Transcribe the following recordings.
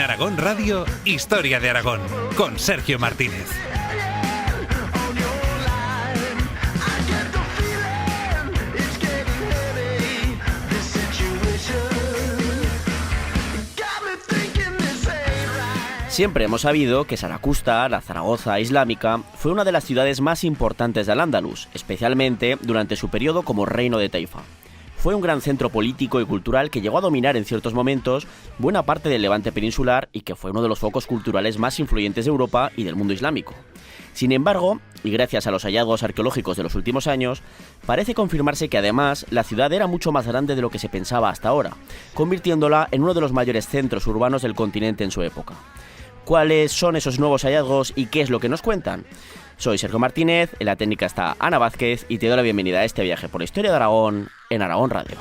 En Aragón Radio, Historia de Aragón, con Sergio Martínez. Siempre hemos sabido que Saracusta, la Zaragoza islámica, fue una de las ciudades más importantes de Al-Ándalus, especialmente durante su periodo como reino de Taifa. Fue un gran centro político y cultural que llegó a dominar en ciertos momentos buena parte del Levante peninsular y que fue uno de los focos culturales más influyentes de Europa y del mundo islámico. Sin embargo, y gracias a los hallazgos arqueológicos de los últimos años, parece confirmarse que además la ciudad era mucho más grande de lo que se pensaba hasta ahora, convirtiéndola en uno de los mayores centros urbanos del continente en su época. ¿Cuáles son esos nuevos hallazgos y qué es lo que nos cuentan? Soy Sergio Martínez, en la técnica está Ana Vázquez y te doy la bienvenida a este viaje por la historia de Aragón en Aragón Radio.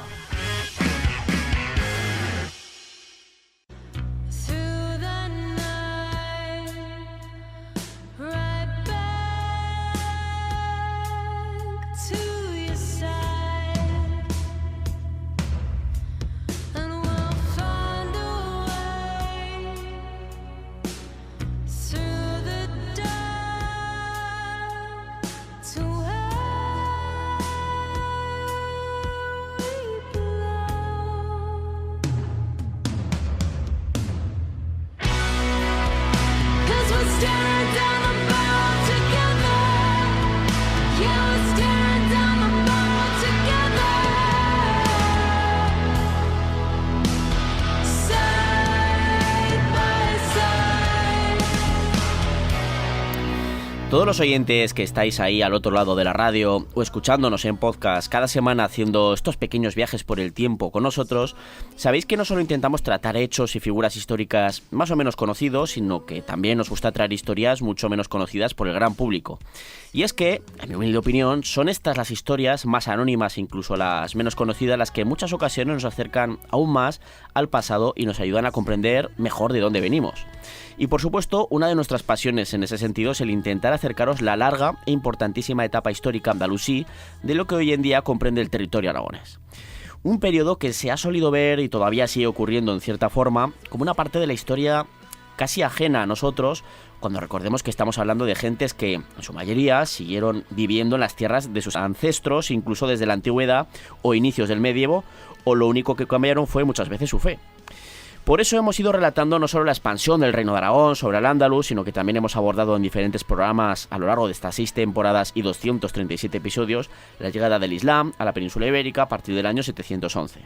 Todos los oyentes que estáis ahí al otro lado de la radio o escuchándonos en podcast cada semana haciendo estos pequeños viajes por el tiempo con nosotros, sabéis que no solo intentamos tratar hechos y figuras históricas más o menos conocidos, sino que también nos gusta traer historias mucho menos conocidas por el gran público. Y es que, en mi humilde opinión, son estas las historias más anónimas, incluso las menos conocidas, las que en muchas ocasiones nos acercan aún más al pasado y nos ayudan a comprender mejor de dónde venimos. Y por supuesto, una de nuestras pasiones en ese sentido es el intentar acercaros la larga e importantísima etapa histórica andalusí de lo que hoy en día comprende el territorio aragonés. Un periodo que se ha solido ver y todavía sigue ocurriendo en cierta forma como una parte de la historia casi ajena a nosotros, cuando recordemos que estamos hablando de gentes que, en su mayoría, siguieron viviendo en las tierras de sus ancestros, incluso desde la antigüedad o inicios del medievo, o lo único que cambiaron fue muchas veces su fe. Por eso hemos ido relatando no solo la expansión del Reino de Aragón sobre Al-Ándalus, sino que también hemos abordado en diferentes programas a lo largo de estas 6 temporadas y 237 episodios la llegada del Islam a la península ibérica a partir del año 711.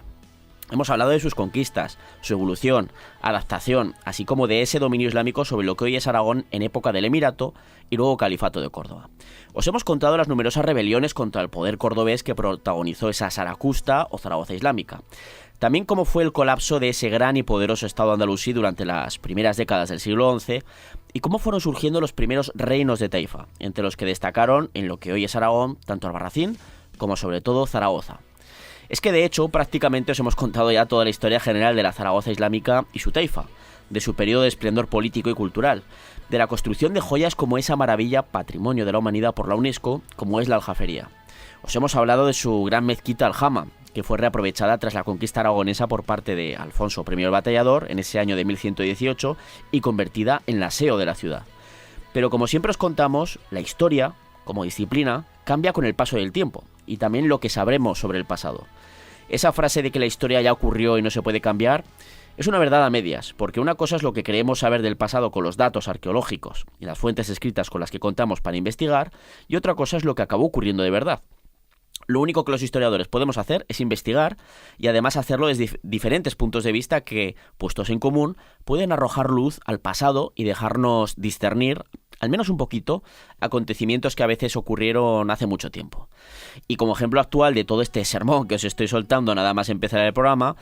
Hemos hablado de sus conquistas, su evolución, adaptación, así como de ese dominio islámico sobre lo que hoy es Aragón en época del Emirato y luego Califato de Córdoba. Os hemos contado las numerosas rebeliones contra el poder cordobés que protagonizó esa Saracusta o Zaragoza islámica. También cómo fue el colapso de ese gran y poderoso estado andalusí durante las primeras décadas del siglo XI y cómo fueron surgiendo los primeros reinos de Taifa, entre los que destacaron en lo que hoy es Aragón tanto Albarracín como sobre todo Zaragoza. Es que de hecho prácticamente os hemos contado ya toda la historia general de la Zaragoza islámica y su Taifa, de su periodo de esplendor político y cultural, de la construcción de joyas como esa maravilla patrimonio de la humanidad por la UNESCO como es la Aljafería. Os hemos hablado de su gran mezquita Aljama, que fue reaprovechada tras la conquista aragonesa por parte de Alfonso I el Batallador en ese año de 1118 y convertida en la aseo de la ciudad. Pero como siempre os contamos, la historia, como disciplina, cambia con el paso del tiempo y también lo que sabremos sobre el pasado. Esa frase de que la historia ya ocurrió y no se puede cambiar es una verdad a medias, porque una cosa es lo que creemos saber del pasado con los datos arqueológicos y las fuentes escritas con las que contamos para investigar, y otra cosa es lo que acabó ocurriendo de verdad. Lo único que los historiadores podemos hacer es investigar y además hacerlo desde diferentes puntos de vista que, puestos en común, pueden arrojar luz al pasado y dejarnos discernir, al menos un poquito, acontecimientos que a veces ocurrieron hace mucho tiempo. Y como ejemplo actual de todo este sermón que os estoy soltando nada más empezar el programa,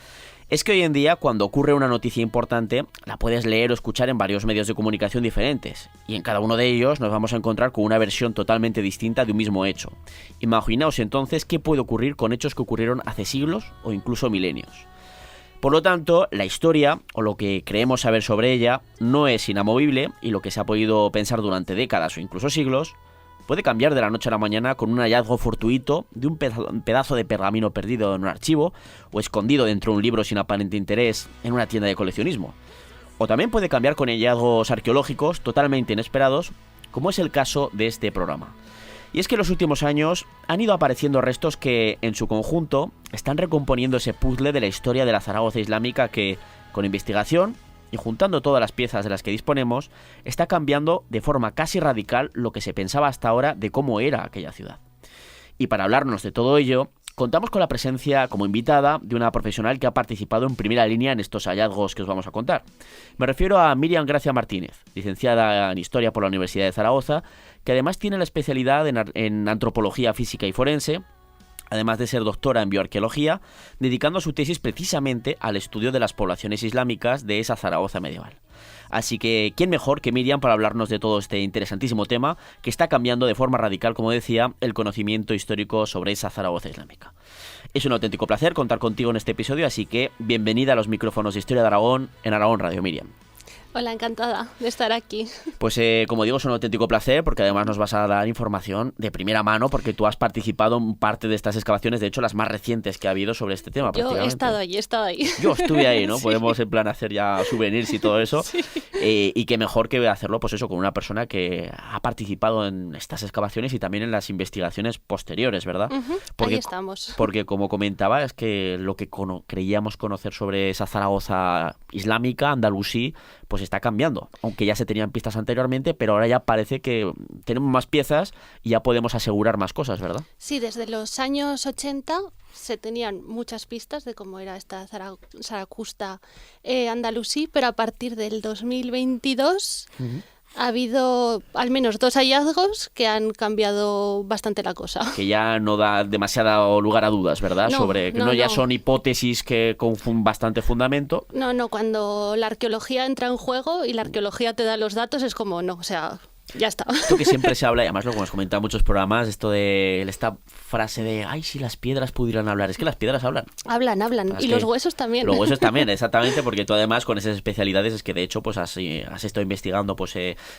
es que hoy en día cuando ocurre una noticia importante la puedes leer o escuchar en varios medios de comunicación diferentes y en cada uno de ellos nos vamos a encontrar con una versión totalmente distinta de un mismo hecho. Imaginaos entonces qué puede ocurrir con hechos que ocurrieron hace siglos o incluso milenios. Por lo tanto, la historia, o lo que creemos saber sobre ella, no es inamovible y lo que se ha podido pensar durante décadas o incluso siglos puede cambiar de la noche a la mañana con un hallazgo fortuito de un pedazo de pergamino perdido en un archivo o escondido dentro de un libro sin aparente interés en una tienda de coleccionismo. o también puede cambiar con hallazgos arqueológicos totalmente inesperados, como es el caso de este programa. Y es que en los últimos años han ido apareciendo restos que, en su conjunto, están recomponiendo ese puzzle de la historia de la Zaragoza islámica que, con investigación y juntando todas las piezas de las que disponemos, está cambiando de forma casi radical lo que se pensaba hasta ahora de cómo era aquella ciudad. Y para hablarnos de todo ello, contamos con la presencia como invitada de una profesional que ha participado en primera línea en estos hallazgos que os vamos a contar. Me refiero a Miriam Gracia Martínez, licenciada en Historia por la Universidad de Zaragoza, que además tiene la especialidad en Antropología Física y Forense, además de ser doctora en Bioarqueología, dedicando su tesis precisamente al estudio de las poblaciones islámicas de esa Zaragoza medieval. Así que, ¿quién mejor que Miriam para hablarnos de todo este interesantísimo tema que está cambiando de forma radical, como decía, el conocimiento histórico sobre esa Zaragoza islámica? Es un auténtico placer contar contigo en este episodio, así que bienvenida a los micrófonos de Historia de Aragón en Aragón Radio, Miriam. Hola, encantada de estar aquí. Pues como digo, es un auténtico placer porque además nos vas a dar información de primera mano porque tú has participado en parte de estas excavaciones, de hecho las más recientes que ha habido sobre este tema. Yo he estado allí, Yo estuve ahí, ¿no? Sí. Podemos en plan hacer ya souvenirs y todo eso. Sí. Y qué mejor que hacerlo pues eso con una persona que ha participado en estas excavaciones y también en las investigaciones posteriores, ¿verdad? Ahí estamos. Porque como comentaba, es que lo que creíamos conocer sobre esa Zaragoza islámica, andalusí, pues está cambiando, aunque ya se tenían pistas anteriormente, pero ahora ya parece que tenemos más piezas y ya podemos asegurar más cosas, ¿verdad? Sí, desde los años 80 se tenían muchas pistas de cómo era esta Zaragoza andalusí, pero a partir del 2022 ha habido al menos 2 hallazgos que han cambiado bastante la cosa. Que ya no da demasiado lugar a dudas, ¿verdad? No, son hipótesis que con bastante fundamento. No, cuando la arqueología entra en juego y la arqueología te da los datos es como, no, o sea, ya está. Esto que siempre se habla, y además lo hemos comentado en muchos programas, esto de esta frase de, ay, si las piedras pudieran hablar. Es que las piedras hablan. Hablan. Y los huesos también. Los huesos también, exactamente, porque tú además con esas especialidades es que de hecho pues has estado investigando pues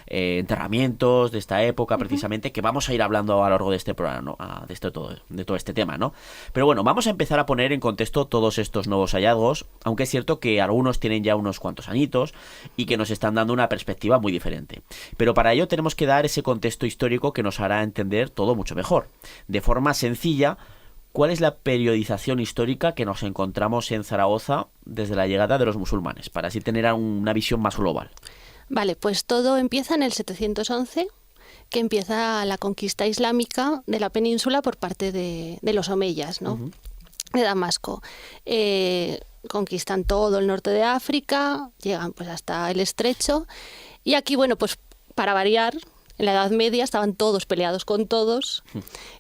enterramientos de esta época precisamente, que vamos a ir hablando a lo largo de este programa, ¿no? De todo este tema, ¿no? Pero bueno, vamos a empezar a poner en contexto todos estos nuevos hallazgos, aunque es cierto que algunos tienen ya unos cuantos añitos y que nos están dando una perspectiva muy diferente. Pero para ello tenemos que dar ese contexto histórico que nos hará entender todo mucho mejor. De forma sencilla, ¿cuál es la periodización histórica que nos encontramos en Zaragoza desde la llegada de los musulmanes? Para así tener una visión más global. Vale, pues todo empieza en el 711, que empieza la conquista islámica de la península por parte de los omeyas, ¿no? De Damasco. Conquistan todo el norte de África, llegan pues hasta el Estrecho, y aquí, bueno, pues para variar, en la Edad Media estaban todos peleados con todos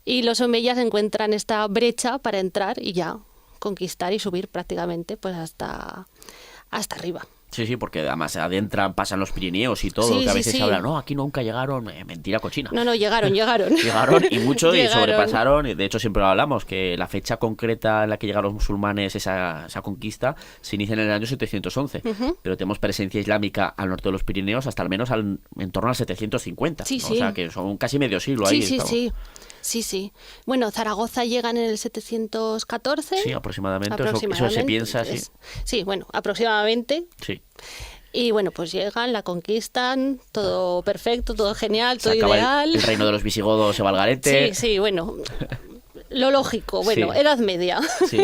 y los omeyas encuentran esta brecha para entrar y ya conquistar y subir prácticamente pues hasta arriba. Sí, porque además se adentran, pasan los Pirineos y todo, Sí, que a veces sí. hablan, no, aquí nunca llegaron, mentira cochina. No, llegaron. Llegaron y mucho y Llegaron. sobrepasaron. De hecho, siempre lo hablamos, que la fecha concreta en la que llegaron los musulmanes, esa conquista, se inicia en el año 711. Pero tenemos presencia islámica al norte de los Pirineos hasta al menos en torno al 750. Sí, ¿no? sí. O sea, que son casi medio siglo ahí. Sí. Bueno, Zaragoza llega en el 714. Sí, aproximadamente. Eso se piensa, sí. Sí, bueno, aproximadamente. Sí. Y bueno, pues llegan, la conquistan, todo perfecto, todo genial, todo Se acaba ideal. el reino de los visigodos, se va al garete. Sí, bueno, lo lógico, bueno, Sí. Edad Media. Sí.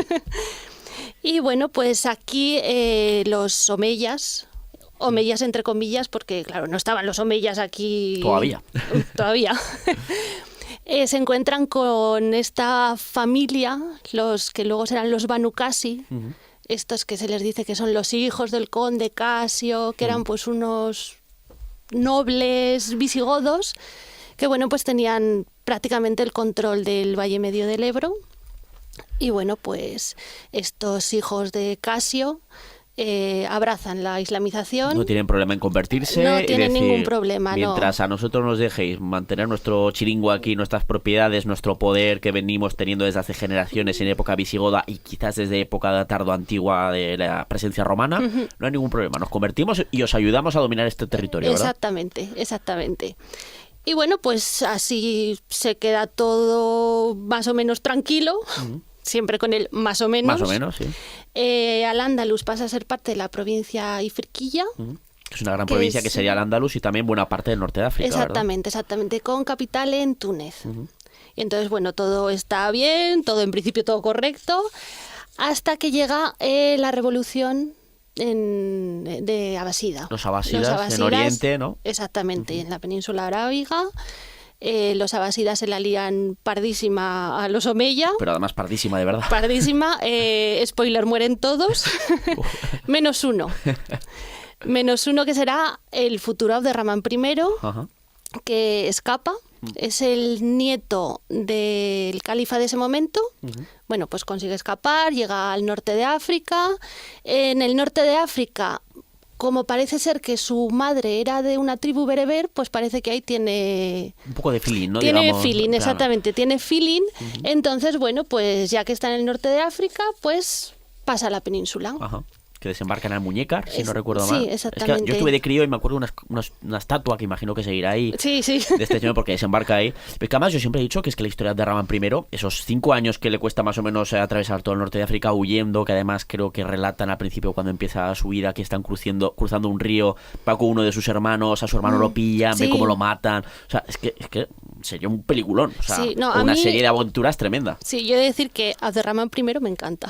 Y bueno, pues aquí los omeyas entre comillas, porque claro, no estaban los omeyas aquí todavía. Se encuentran con esta familia, los que luego serán los Banu Qasi, estos que se les dice que son los hijos del conde Casio, que eran pues unos nobles visigodos, que bueno, pues tenían prácticamente el control del Valle Medio del Ebro. Y bueno, pues estos hijos de Casio abrazan la islamización. No tienen problema en convertirse. No y tienen decir, ningún problema, mientras a nosotros nos dejéis mantener nuestro chiringo aquí, nuestras propiedades, nuestro poder que venimos teniendo desde hace generaciones en época visigoda y quizás desde época tardo-antigua de la presencia romana, no hay ningún problema. Nos convertimos y os ayudamos a dominar este territorio, ¿verdad? Exactamente. Y bueno, pues así se queda todo más o menos tranquilo. siempre con el más o menos. Más o menos, sí. Al-Ándalus pasa a ser parte de la provincia Ifriqiya. Es una gran provincia que sería Al-Ándalus y también buena parte del norte de África, exactamente, ¿verdad? exactamente, con capital en Túnez. Y entonces, bueno, todo está bien, todo en principio todo correcto, hasta que llega la revolución de Abasida. Los abasidas en Oriente, ¿no? Exactamente, en la península arábiga. Los abasidas se la lían pardísima a los omeya. Pero además pardísima, de verdad. Pardísima. Spoiler, mueren todos. Menos uno. Menos uno, que será el futuro Abderramán I, que escapa. Es el nieto del califa de ese momento. Bueno, pues consigue escapar, llega al norte de África. En el norte de África, como parece ser que su madre era de una tribu bereber, pues parece que ahí tiene... Un poco de feeling, ¿no? Tiene Digamos, feeling, claro. exactamente, tiene feeling. Entonces, bueno, pues ya que está en el norte de África, pues pasa a la península. Ajá. Que desembarcan al Muñécar, si no recuerdo sí, mal. exactamente. Es que yo estuve de crío y me acuerdo de una estatua que imagino que seguirá ahí. Sí, sí. De este señor, porque desembarca ahí. Pero que además yo siempre he dicho que es que la historia de Abderramán I, esos 5 años que le cuesta más o menos atravesar todo el norte de África huyendo, que además creo que relatan al principio cuando empieza su vida que están cruzando un río, va con uno de sus hermanos, a su hermano lo pillan, sí. ve cómo lo matan. O sea, es que sería un peliculón. O sea, Sí, no, una mí, serie de aventuras tremenda. Sí, yo he de decir que Abderramán I me encanta.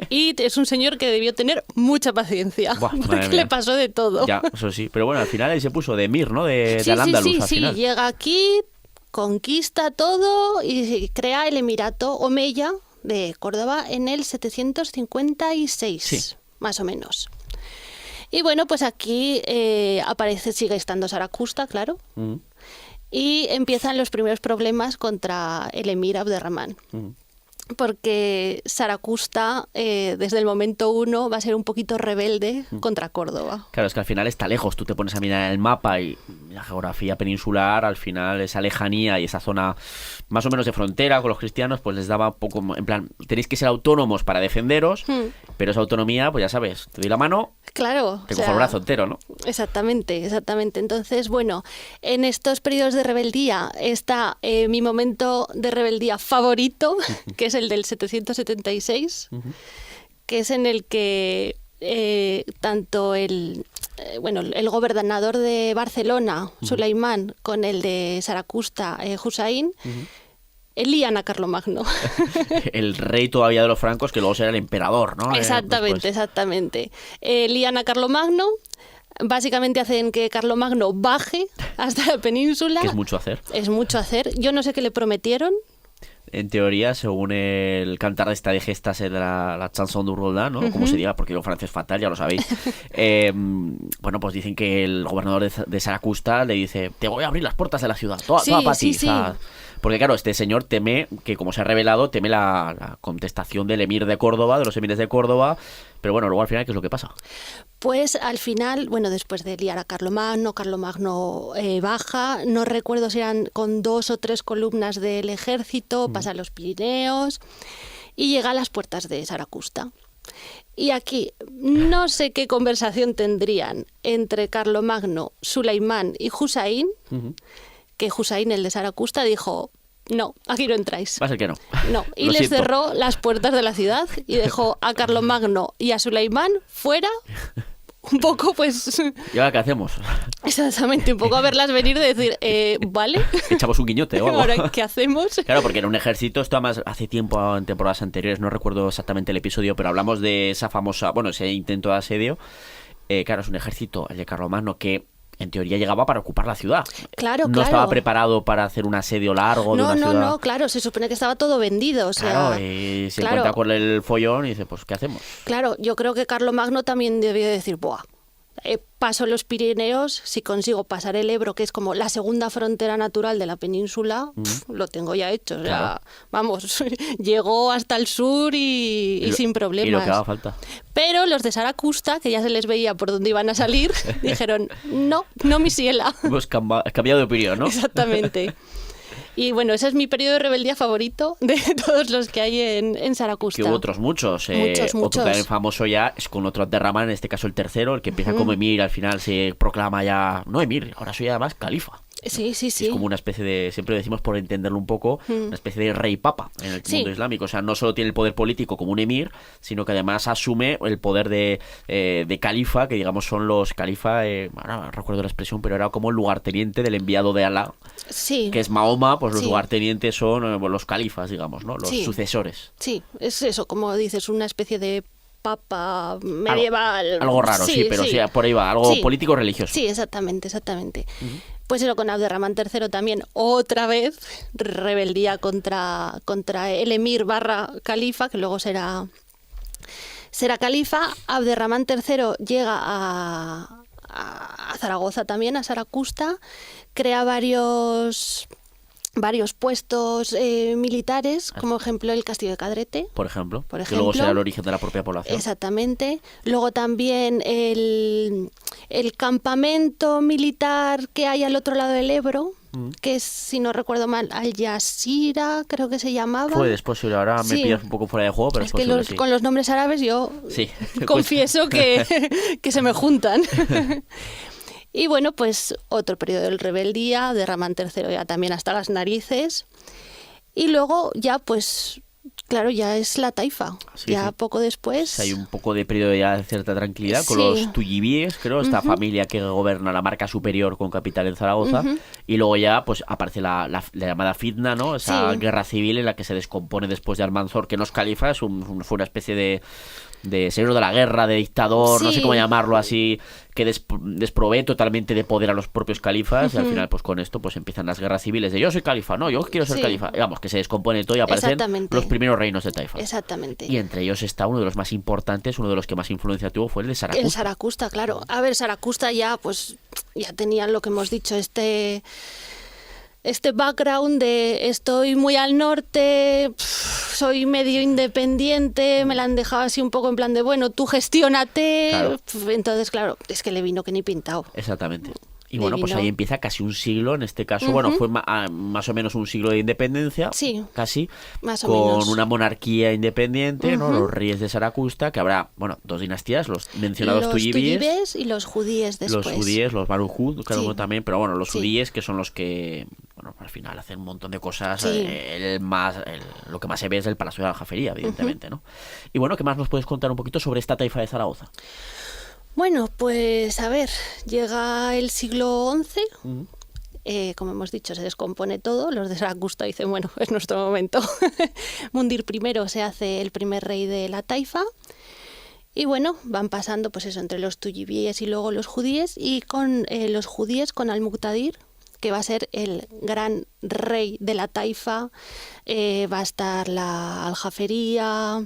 Y es un señor que debió tener mucha paciencia. Buah, porque le pasó de todo. Ya, eso sí. Pero bueno, al final él se puso de emir, ¿no? De Al-Ándalus, al final. Sí, llega aquí, conquista todo y crea el Emirato Omeya de Córdoba en el 756, sí. Más o menos. Y bueno, pues aquí sigue estando Sarakusta, claro. Y empiezan los primeros problemas contra el emir Abderramán. Porque Sarakusta, desde el momento 1, va a ser un poquito rebelde contra Córdoba. Claro, es que al final está lejos. Tú te pones a mirar el mapa y la geografía peninsular, al final esa lejanía y esa zona más o menos de frontera con los cristianos, pues les daba poco, en plan, tenéis que ser autónomos para defenderos, pero esa autonomía, pues ya sabes, te doy la mano, claro, te cojo el brazo entero, ¿no? Exactamente, exactamente. Entonces, bueno, en estos periodos de rebeldía está mi momento de rebeldía favorito, que es el del 776, que es en el que tanto el gobernador de Barcelona, Sulaimán, con el de Sarakusta, Hussein, lían a Carlomagno. El rey todavía de los francos, que luego será el emperador, ¿no? Exactamente, exactamente. Lían a Carlomagno. Básicamente hacen que Carlomagno baje hasta la península. Que es mucho hacer. Es mucho hacer. Yo no sé qué le prometieron. En teoría, según el cantar de esta de gestas de la chanson du Roldán, ¿no? Como se diga, porque yo francés fatal, ya lo sabéis. Bueno, pues dicen que el gobernador de Sarakusta le dice: te voy a abrir las puertas de la ciudad, toda para ti. Sí. Porque claro, este señor teme que, como se ha revelado, teme la contestación del emir de Córdoba, de los emires de Córdoba. Pero bueno, luego al final, ¿qué es lo que pasa? Pues al final, bueno, después de liar a Carlomagno baja, no recuerdo si eran con 2 o 3 columnas del ejército, pasa los Pirineos y llega a las puertas de Sarakusta. Y aquí no sé qué conversación tendrían entre Carlomagno, Sulaimán y Hussein, que Hussein, el de Sarakusta, dijo: no, aquí no entráis. Va a ser que no. No, y les cerró las puertas de la ciudad y dejó a Carlomagno y a Sulaimán fuera, un poco pues... ¿Y ahora qué hacemos? Exactamente, un poco a verlas venir de decir, vale. Echamos un guiñote o algo. ¿Ahora qué hacemos? Claro, porque era un ejército, esto además hace tiempo, en temporadas anteriores, no recuerdo exactamente el episodio, pero hablamos de esa famosa, ese intento de asedio. Claro, es un ejército, el de Carlomagno, que en teoría llegaba para ocupar la ciudad. Claro, no estaba preparado para hacer un asedio largo de una ciudad. No, claro, se supone que estaba todo vendido. O sea, claro, y se encuentra con el follón y dice, pues, ¿qué hacemos? Claro, yo creo que Carlomagno también debió decir, buah, paso los Pirineos, si consigo pasar el Ebro, que es como la segunda frontera natural de la península, lo tengo ya hecho. O sea, claro. Vamos, llegó hasta el sur y sin problemas. Y lo que haga falta. Pero los de Sarakusta, que ya se les veía por dónde iban a salir, dijeron, no, mi ciela. Hemos cambiado de opinión, ¿no? Exactamente. Y bueno, ese es mi periodo de rebeldía favorito de todos los que hay en Sarakusta. Que hubo otros muchos. Muchos. Otro también famoso ya es con otro Abderramán, en este caso el tercero, el que empieza como emir, al final se proclama ya, no emir, ahora soy además califa. Sí. Es como una especie de, siempre decimos por entenderlo un poco, una especie de rey papa en el mundo islámico. O sea, no solo tiene el poder político como un emir, sino que además asume el poder de califa, que digamos son los califa, ahora no recuerdo la expresión, pero era como el lugarteniente del enviado de Alá, que es Mahoma, pues los lugartenientes son los califas, digamos, ¿no? Los sucesores. Sí, es eso, como dices, una especie de papa medieval. Algo raro, pero sí, por ahí va, algo político religioso. Sí, exactamente. Pues eso, con Abderramán III también, otra vez, rebeldía contra el emir / califa, que luego será califa. Abderramán III llega a Zaragoza también, a Saracusta, crea varios puestos militares, como ejemplo el castillo de Cadrete. Por ejemplo, que luego será el origen de la propia población. Exactamente. Luego también el campamento militar que hay al otro lado del Ebro, que es, si no recuerdo mal, Al-Yasira, creo que se llamaba. Pues posible, ahora me pillas un poco fuera de juego, pero es posible, que con los nombres árabes yo confieso que se me juntan. Y bueno, pues otro periodo de rebeldía, Abderramán III ya también hasta las narices. Y luego ya pues, claro, ya es la taifa. Poco después... Hay un poco de periodo ya de cierta tranquilidad con los tuyibíes, creo, esta familia que gobierna la marca superior con capital en Zaragoza. Y luego ya pues aparece la llamada fitna, ¿no? Esa guerra civil en la que se descompone después de Almanzor, que no es califa, fue una especie de señor de la guerra, de dictador, no sé cómo llamarlo así, que desprovee totalmente de poder a los propios califas. Y al final pues con esto pues empiezan las guerras civiles de yo soy califa, no, yo quiero ser califa. Digamos que se descompone todo y aparecen los primeros reinos de taifa. Exactamente. Y entre ellos está uno de los más importantes, uno de los que más influencia tuvo fue el de Saracusta. El Saracusta, claro. A ver, Saracusta ya tenían lo que hemos dicho, este background de estoy muy al norte, soy medio independiente, me la han dejado así un poco en plan de, bueno, tú gestiónate. Claro. Entonces, claro, es que le vino que ni pintado. Exactamente. Y bueno, pues ahí empieza casi un siglo, en este caso, bueno, fue más o menos un siglo de independencia, casi, más o con menos. una monarquía independiente, ¿no? Los reyes de Saracusta, que habrá, bueno, dos dinastías, los mencionados tuyibíes y los judíes después. Los judíes, los Barujú, claro, también, pero bueno, los judíes, que son los que, bueno, al final hacen un montón de cosas, lo que más se ve es el Palacio de la Aljafería, evidentemente, ¿no? Y bueno, ¿qué más nos puedes contar un poquito sobre esta taifa de Zaragoza? Bueno, pues a ver, llega el siglo XI, como hemos dicho, se descompone todo, los de Saracusta dicen, bueno, es nuestro momento. Mundir I se hace el primer rey de la taifa, y bueno, van pasando pues eso, entre los tuyibíes y luego los judíes, y con los judíes con Al-Muqtadir, que va a ser el gran rey de la taifa, va a estar la Aljafería...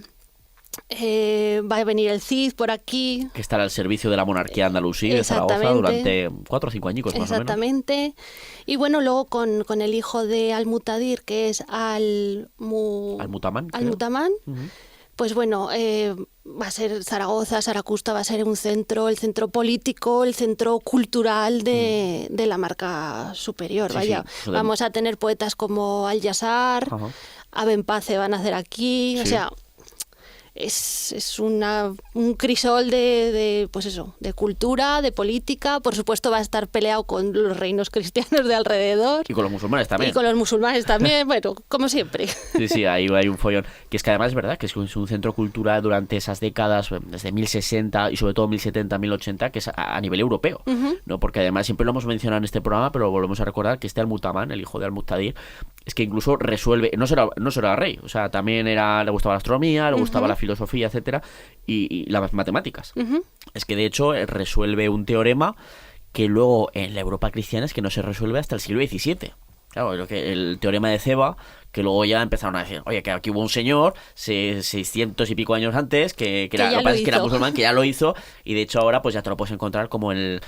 va a venir el Cid por aquí. Que estará al servicio de la monarquía andalusí de Zaragoza durante 4 o 5 añicos más o menos. Exactamente. Y bueno, luego con el hijo de Al-Muqtadir, que es Al-Mutamán. Pues bueno, va a ser Zaragoza, Saracusta va a ser el centro político, el centro cultural de la marca superior. Vamos a tener poetas como Al-Yazar, Abenpace van a hacer aquí, o sea... Es un crisol de cultura, de política. Por supuesto va a estar peleado con los reinos cristianos de alrededor. Y con los musulmanes también. Bueno, como siempre. Sí, ahí hay un follón. Que es que además es verdad que es un centro cultural durante esas décadas, desde 1060 y sobre todo 1070, 1080, que es a nivel europeo. ¿No? Porque además siempre lo hemos mencionado en este programa, pero volvemos a recordar que Al-Mutamán, el hijo de Al-Muqtadir, es que incluso resuelve, no solo rey, o sea, también le gustaba la astronomía, le gustaba la filosofía, etcétera, y las matemáticas. Es que de hecho resuelve un teorema que luego en la Europa cristiana es que no se resuelve hasta el siglo XVII. Claro, el teorema de Ceba, que luego ya empezaron a decir, oye, que aquí hubo un señor 600 y pico años antes que era musulmán, que ya lo hizo, y de hecho ahora pues ya te lo puedes encontrar como el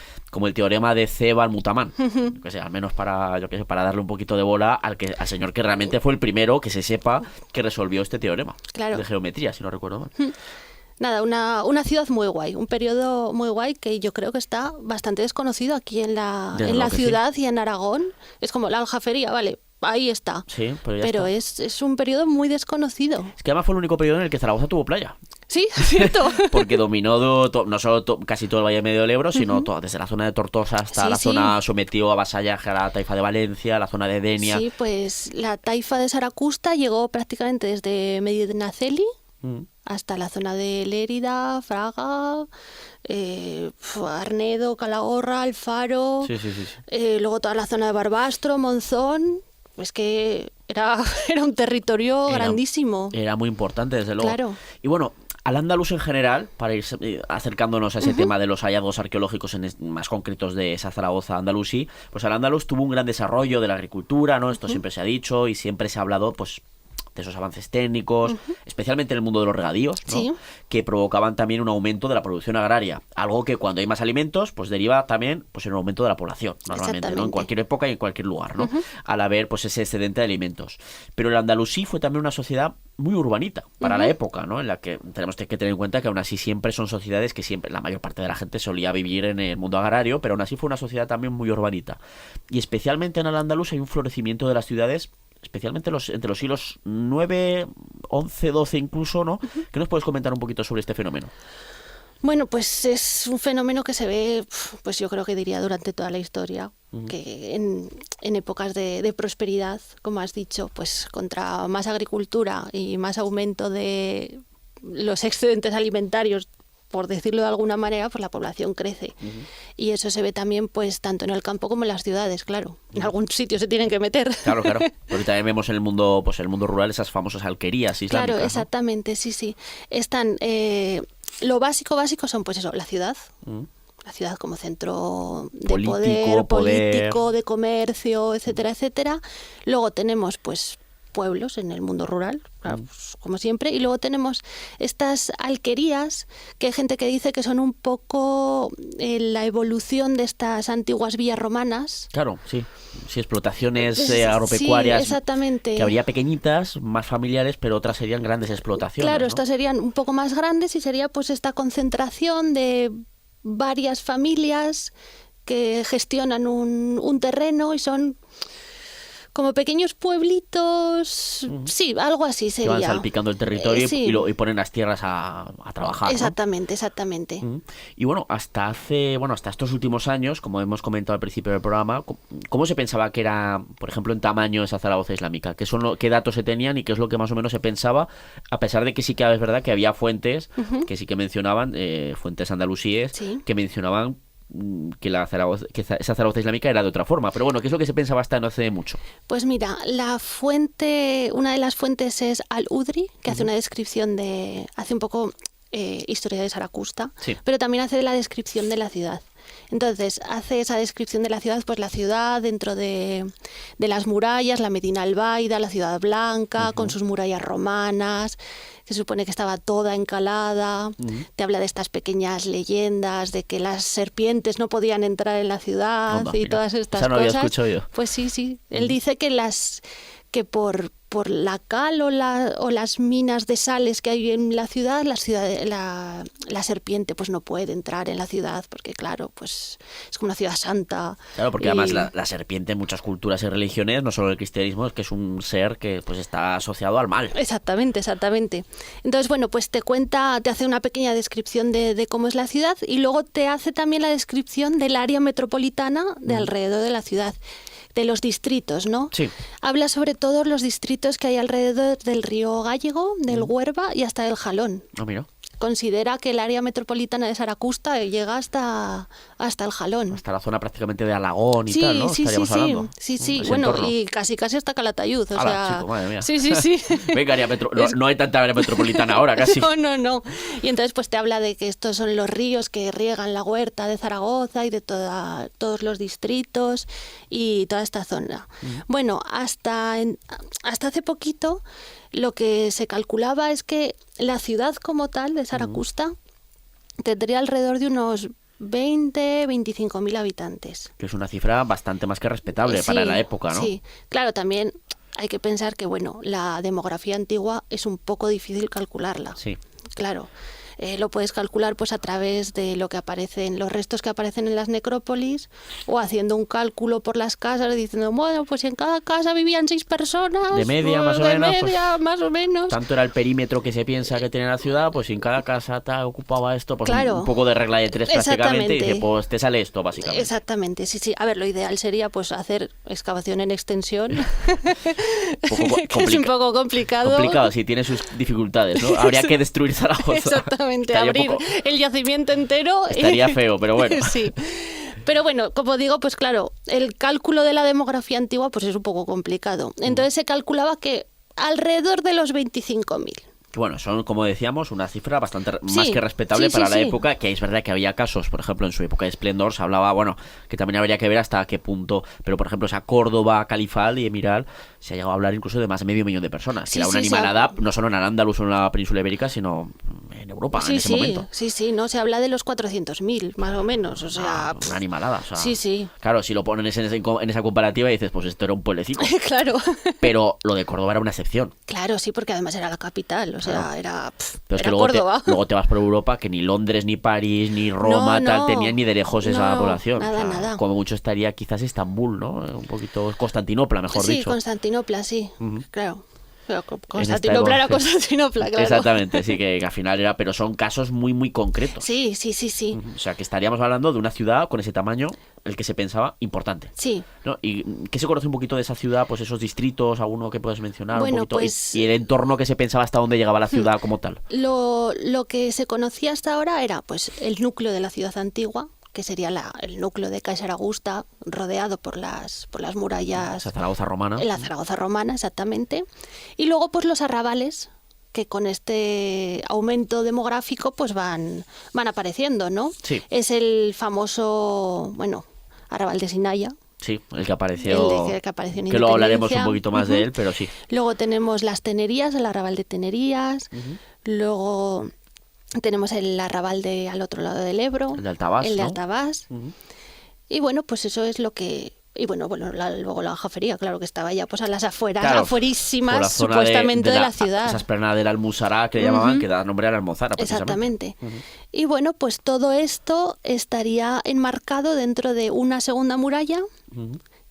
teorema de Ceba al-Mutamán, que sea, al menos para darle un poquito de bola al señor que realmente fue el primero que se sepa que resolvió este teorema de geometría, si no recuerdo mal. Nada, una ciudad muy guay, un periodo muy guay que yo creo que está bastante desconocido aquí en la ciudad y en Aragón. Es como la Aljafería, vale, ahí está. Sí, pero es un periodo muy desconocido. Es que además fue el único periodo en el que Zaragoza tuvo playa. Sí, es cierto. Porque dominó no solo casi todo el Valle Medio del Ebro, sino desde la zona de Tortosa hasta la zona, sometió a vasallaje a la taifa de Valencia, la zona de Denia. Sí, pues la taifa de Saracusta llegó prácticamente desde Medinaceli hasta la zona de Lérida, Fraga, Arnedo, Calahorra, Alfaro, Sí. luego toda la zona de Barbastro, Monzón. Es que era un territorio grandísimo. Era muy importante, desde luego. Claro. Y bueno, Al-Ándalus en general, para ir acercándonos a ese tema de los hallazgos arqueológicos más concretos de esa Zaragoza andalusí, pues Al-Ándalus tuvo un gran desarrollo de la agricultura, ¿no? Esto siempre se ha dicho y siempre se ha hablado, pues, de esos avances técnicos, especialmente en el mundo de los regadíos, ¿no? Sí. Que provocaban también un aumento de la producción agraria, algo que cuando hay más alimentos, pues deriva también pues en un aumento de la población, normalmente, ¿no? En cualquier época y en cualquier lugar, ¿no? Al haber pues ese excedente de alimentos. Pero el andalusí fue también una sociedad muy urbanita para la época, ¿no? En la que tenemos que tener en cuenta que aún así siempre son sociedades que siempre, la mayor parte de la gente solía vivir en el mundo agrario, pero aún así fue una sociedad también muy urbanita. Y especialmente en Al-Ándalus hay un florecimiento de las ciudades, especialmente entre los siglos 9, 11, 12 incluso, ¿no? ¿Qué nos puedes comentar un poquito sobre este fenómeno? Bueno, pues es un fenómeno que se ve, pues yo creo que diría durante toda la historia, que en épocas de prosperidad, como has dicho, pues contra más agricultura y más aumento de los excedentes alimentarios, por decirlo de alguna manera, pues la población crece. Y eso se ve también, pues, tanto en el campo como en las ciudades, claro. En algún sitio se tienen que meter. Claro. Porque también vemos en el mundo, pues el mundo rural, esas famosas alquerías islámicas. Claro, exactamente, ¿no? Sí. Están, lo básico son, pues eso, la ciudad. La ciudad como centro de político, de comercio, etcétera, etcétera. Luego tenemos, pues, pueblos en el mundo rural, claro, pues, como siempre, y luego tenemos estas alquerías, que hay gente que dice que son un poco la evolución de estas antiguas villas romanas. Claro, sí, explotaciones agropecuarias, sí, exactamente, que habría pequeñitas, más familiares, pero otras serían grandes explotaciones. Claro, ¿no? Estas serían un poco más grandes y sería pues esta concentración de varias familias que gestionan un terreno y son como pequeños pueblitos, sí, algo así sería. Que van salpicando el territorio sí. y ponen las tierras a trabajar, Exactamente, ¿no? Exactamente. Y bueno, hasta estos últimos años, como hemos comentado al principio del programa, ¿cómo se pensaba que era, por ejemplo, en tamaño esa Zaragoza islámica? ¿Qué datos se tenían y qué es lo que más o menos se pensaba? A pesar de que sí que es verdad que había fuentes que sí que mencionaban, fuentes andalusíes, que mencionaban que esa Zaragoza islámica era de otra forma. Pero bueno, ¿qué es lo que se pensaba hasta no hace mucho? Pues mira, una de las fuentes es Al-Udri, que hace una descripción hace un poco historia de Saracusta, pero también hace la descripción de la ciudad. Entonces, hace esa descripción de la ciudad, pues la ciudad dentro de las murallas, la Medina Albaida, la Ciudad Blanca, con sus murallas romanas, que se supone que estaba toda encalada. Te habla de estas pequeñas leyendas, de que las serpientes no podían entrar en la ciudad todas estas cosas. No había escuchado yo. Pues sí. Él dice que por la cal o las minas de sales que hay en la ciudad, la serpiente pues no puede entrar en la ciudad porque claro, pues es como una ciudad santa. Claro, porque además la serpiente en muchas culturas y religiones, no solo el cristianismo, es que es un ser que pues está asociado al mal. Exactamente. Entonces, bueno, pues te hace una pequeña descripción de cómo es la ciudad y luego te hace también la descripción del área metropolitana de alrededor de la ciudad, de los distritos, ¿no? Sí. Habla sobre todos los distritos que hay alrededor del río Gállego, del Huerva y hasta del Jalón. Mira. Considera que el área metropolitana de Saracusta llega hasta el Jalón. Hasta la zona prácticamente de Alagón y tal, ¿no? Estaríamos hablando. Sí. Bueno, entorno. Y casi hasta Calatayud. Chico, madre mía. Sí. Venga, no hay tanta área metropolitana ahora, casi. No. Y entonces pues te habla de que estos son los ríos que riegan la huerta de Zaragoza y de todos los distritos y toda esta zona. Bueno, hasta hace poquito lo que se calculaba es que la ciudad como tal de Saracusta tendría alrededor de unos 25.000 habitantes. Que es una cifra bastante más que respetable para la época, ¿no? Sí, claro, también hay que pensar que, bueno, la demografía antigua es un poco difícil calcularla. Sí. Claro. lo puedes calcular pues a través de lo que aparecen, los restos que aparecen en las necrópolis, o haciendo un cálculo por las casas diciendo, bueno, pues si en cada casa vivían 6 personas, de media, pues, más o menos. Tanto era el perímetro que se piensa que tiene la ciudad, pues si en cada casa ocupaba esto, pues claro, un poco de regla de 3 prácticamente, y dice, pues te sale esto básicamente. Exactamente, sí. A ver, lo ideal sería pues hacer excavación en extensión, que es un poco complicado. Complicado, sí, tiene sus dificultades, ¿no? Habría que destruir Zaragoza. Exactamente, abrir el yacimiento entero. Estaría feo, pero bueno. Sí. Pero bueno, como digo, pues claro, el cálculo de la demografía antigua pues es un poco complicado. Entonces se calculaba que alrededor de los 25.000. Bueno, son, como decíamos, una cifra bastante más que respetable para la época, que es verdad que había casos, por ejemplo, en su época de esplendor se hablaba, bueno, que también habría que ver hasta qué punto, pero por ejemplo, esa Córdoba, Califal y Emiral, se ha llegado a hablar incluso de más de 500.000 de personas, que era una animalada, no solo en Al-Ándalus o en la península ibérica, sino en Europa en ese momento. Sí, no, se habla de los 400.000, más o menos, o sea... Una animalada, o sea... Sí. Claro, si lo pones en esa comparativa dices, pues esto era un pueblecito. Claro. Pero lo de Córdoba era una excepción. Claro, sí, porque además era la capital, o sea, era pero es que luego te vas por Europa, que ni Londres, ni París, ni Roma, tenían ni de lejos esa población. Nada. Como mucho estaría quizás Estambul, ¿no? Un poquito Constantinopla, mejor dicho. Sí, Constantinopla, sí, claro. Pero Constantinopla era Constantinopla, claro. Exactamente, sí, que al final era, pero son casos muy, muy concretos. Sí. O sea, que estaríamos hablando de una ciudad con ese tamaño, el que se pensaba importante. Sí. ¿No? ¿Y qué se conoce un poquito de esa ciudad? Pues esos distritos, alguno que puedes mencionar bueno, un poquito. Pues, y el entorno que se pensaba hasta dónde llegaba la ciudad como tal. Lo que se conocía hasta ahora era pues el núcleo de la ciudad antigua, que sería el núcleo de Kaiser Augusta, rodeado por las murallas. Esa Zaragoza romana. La Zaragoza romana, exactamente. Y luego pues los arrabales, que con este aumento demográfico pues van apareciendo, ¿no? Sí. Es el famoso, arrabal de Sinaia. Sí, el que apareció. El que apareció en que luego hablaremos un poquito más de él, pero sí. Luego tenemos las Tenerías, el arrabal de Tenerías. Luego tenemos el arrabal al otro lado del Ebro. El de Altabás. El de Altabás. Y bueno, pues eso es lo que... Y bueno, luego la jafería, claro, que estaba ya pues a las afuerísimas, supuestamente, de la ciudad. Esa esplanada del Almuzara que llamaban, que da nombre a la Almozara, precisamente. Exactamente. Y bueno, pues todo esto estaría enmarcado dentro de una segunda muralla,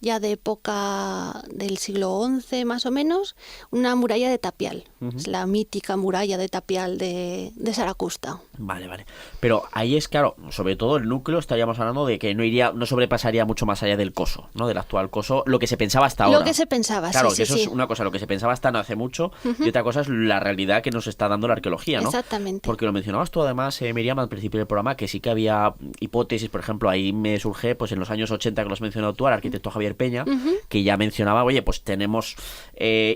ya de época del siglo XI más o menos, una muralla de tapial. Es la mítica muralla de tapial de Saracusta. Vale. Pero ahí es claro, sobre todo el núcleo estaríamos hablando de que no sobrepasaría mucho más allá del coso, ¿no? Del actual coso, lo que se pensaba hasta ahora. Lo que se pensaba, claro, sí. Claro, que eso es una cosa, lo que se pensaba hasta no hace mucho, y otra cosa es la realidad que nos está dando la arqueología, ¿no? Exactamente. Porque lo mencionabas tú además, Miriam, al principio del programa, que sí que había hipótesis, por ejemplo, ahí me surge, pues en los años 80 que lo has mencionado tú, al arquitecto Javier Peña, que ya mencionaba, oye, pues tenemos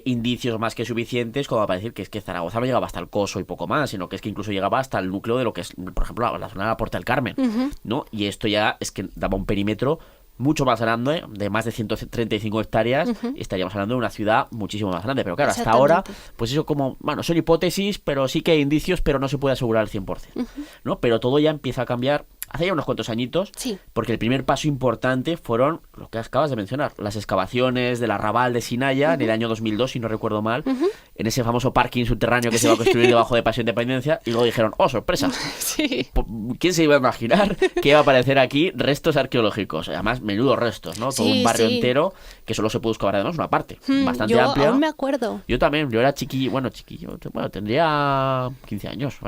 indicios más que suficientes como para decir que es que Zaragoza no llegaba hasta el coso y poco más, sino que es que incluso llegaba hasta el núcleo de lo que es, por ejemplo, la zona de la Puerta del Carmen, ¿no? Y esto ya es que daba un perímetro mucho más grande, de más de 135 hectáreas, y estaríamos hablando de una ciudad muchísimo más grande. Pero claro, hasta ahora, pues eso como, son hipótesis, pero sí que hay indicios, pero no se puede asegurar al 100%, ¿no? Pero todo ya empieza a cambiar hace ya unos cuantos añitos, porque el primer paso importante fueron lo que acabas de mencionar, las excavaciones del arrabal de Sinaia en el año 2002, si no recuerdo mal, en ese famoso parking subterráneo que se va a construir debajo de Paseo Independencia, y luego dijeron, ¡oh, sorpresa! ¿Quién se iba a imaginar que iba a aparecer aquí restos arqueológicos? Además, menudos restos, ¿no? Todo un barrio entero que solo se pudo excavar además una parte bastante amplia. Yo aún me acuerdo. Yo también, yo era chiquillo, tendría 15 años,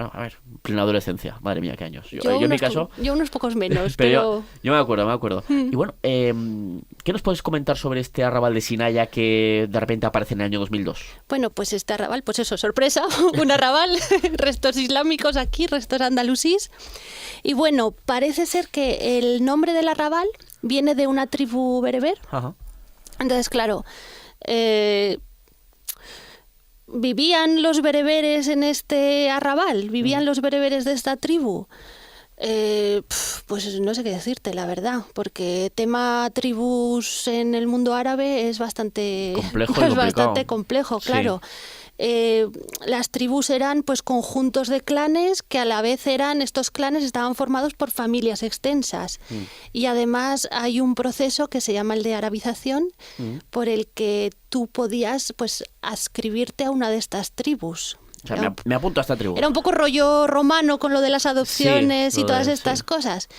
plena adolescencia, madre mía, qué años. Yo en mi caso... Yo unos pocos menos, pero... Yo me acuerdo. Y bueno, ¿qué nos puedes comentar sobre este arrabal de Sinaia que de repente aparece en el año 2002? Bueno, pues este arrabal, pues eso, sorpresa, un arrabal, restos islámicos aquí, restos andalusíes. Y bueno, parece ser que el nombre del arrabal viene de una tribu bereber. Entonces, claro, ¿vivían los bereberes en este arrabal? ¿Vivían los bereberes de esta tribu? Pues no sé qué decirte, la verdad, porque tema tribus en el mundo árabe es bastante complejo, claro. Las tribus eran pues conjuntos de clanes que a la vez estos clanes estaban formados por familias extensas, y además hay un proceso que se llama el de arabización, por el que tú podías pues adscribirte a una de estas tribus. O sea, me apunto a esta tribu. Era un poco rollo romano con lo de las adopciones y todas estas cosas.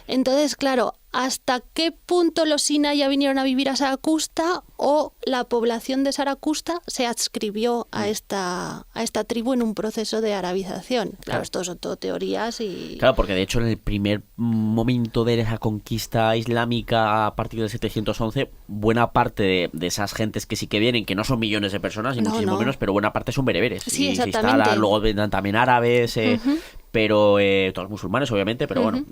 Entonces, claro, ¿hasta qué punto los Sinaya vinieron a vivir a Saracusta o la población de Saracusta se adscribió a esta tribu en un proceso de arabización? Claro, esto son todo teorías y... Claro, porque de hecho en el primer momento de la conquista islámica a partir del 711, buena parte de esas gentes que sí que vienen, que no son millones de personas, ni muchísimo menos, pero buena parte son bereberes. Sí, y exactamente. se instalan, luego vendrán también árabes, pero todos musulmanes, obviamente, pero bueno,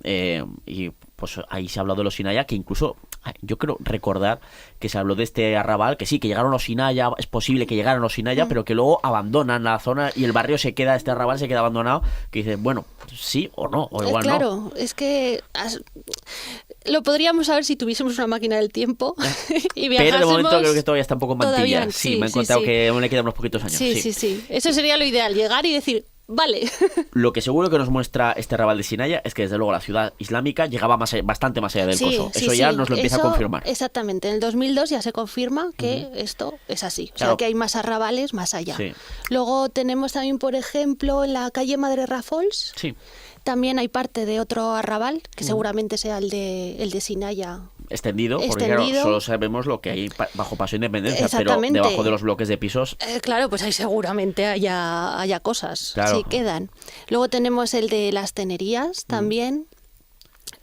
y pues ahí se ha hablado de los Sinaya, que incluso yo creo recordar que se habló de este arrabal, que sí, que llegaron los Sinaya, es posible que llegaran los Sinaya, pero que luego abandonan la zona y el barrio se queda, este arrabal se queda abandonado, que dicen, bueno, sí o no, o igual claro, no. Es que lo podríamos saber si tuviésemos una máquina del tiempo y viajásemos. Pero de momento creo que todavía está un poco en mantilla. Sí, me han contado que aún le quedan unos poquitos años. Sí. Eso sería lo ideal, llegar y decir, vale. Lo que seguro que nos muestra este arrabal de Sinaya es que desde luego la ciudad islámica llegaba bastante más allá del coso. Eso ya nos lo empieza a confirmar. Exactamente, en el 2002 ya se confirma que esto es así. O sea, que hay más arrabales más allá. Sí. Luego tenemos también, por ejemplo, en la calle Madre Rafols. Sí. También hay parte de otro arrabal, que seguramente sea el de Sinaya. Extendido, porque claro, solo sabemos lo que hay bajo Paso Independencia, pero debajo de los bloques de pisos... claro, pues ahí seguramente haya cosas, sí quedan. Luego tenemos el de las Tenerías también.